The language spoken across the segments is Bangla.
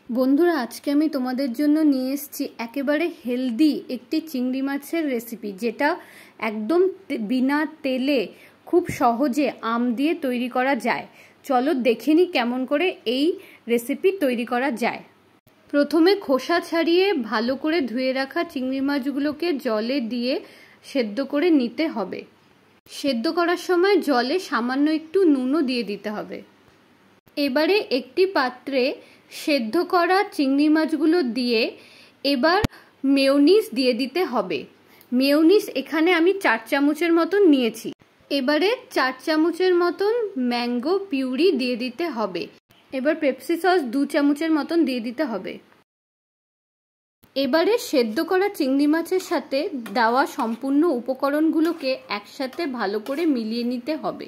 বন্ধুরা, আজকে আমি তোমাদের জন্য নিয়ে এসেছি একেবারে হেলদি একটি চিংড়ি মাছের রেসিপি, যেটা একদম বিনা তেলে খুব সহজে আম দিয়ে তৈরি করা যায়। চলো দেখে নিই কেমন করে এই রেসিপি তৈরি করা যায়। প্রথমে খোসা ছাড়িয়ে ভালো করে ধুয়ে রাখা চিংড়ি মাছগুলোকে জলে দিয়ে সেদ্ধ করে নিতে হবে। সেদ্ধ করার সময় জলে সামান্য একটু নুনও দিয়ে দিতে হবে। এবারে একটি পাত্রে সেদ্ধ করা চিংড়ি মাছগুলো দিয়ে এবার মেয়োনিজ দিয়ে দিতে হবে। মেয়োনিজ এখানে আমি 4 চামচের মতন নিয়েছি। এবারে 4 চামচের মতন ম্যাঙ্গো পিউরি দিয়ে দিতে হবে। এবার পেপসি সস 2 চামচের মতন দিয়ে দিতে হবে। এবারে সেদ্ধ করা চিংড়ি মাছের সাথে দেওয়া সম্পূর্ণ উপকরণগুলোকে একসাথে ভালো করে মিলিয়ে নিতে হবে।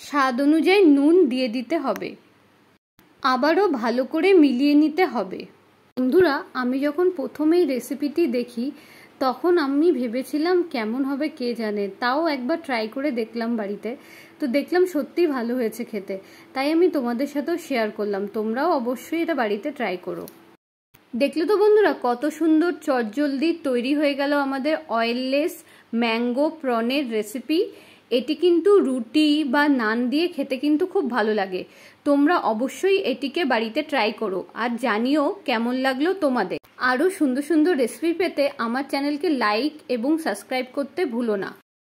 স্বাদ অনুযায়ী নুন দিয়ে দিতে হবে। আবারও ভালো করে মিলিয়ে নিতে হবে। বন্ধুরা, আমি যখন প্রথমেই রেসিপিটি দেখি তখন আমি ভেবেছিলাম কেমন হবে কে জানে, তাও একবার ট্রাই করে দেখলাম বাড়িতে। তো দেখলাম সত্যিই ভালো হয়েছে খেতে, তাই আমি তোমাদের সাথেও শেয়ার করলাম। তোমরাও অবশ্যই এটা বাড়িতে ট্রাই করো। দেখলে তো বন্ধুরা, কত সুন্দর চটজলদি তৈরি হয়ে গেল আমাদের অয়েললেস ম্যাঙ্গো প্রনের রেসিপি। এটি কিন্তু রুটি বা নান দিয়ে খেতে কিন্তু খুব ভালো লাগে। তোমরা অবশ্যই এটিকে বাড়িতে ট্রাই করো আর জানিও কেমন লাগলো তোমাদের। আরও সুন্দর সুন্দর রেসিপি পেতে আমার চ্যানেলকে লাইক এবং সাবস্ক্রাইব করতে ভুলো না।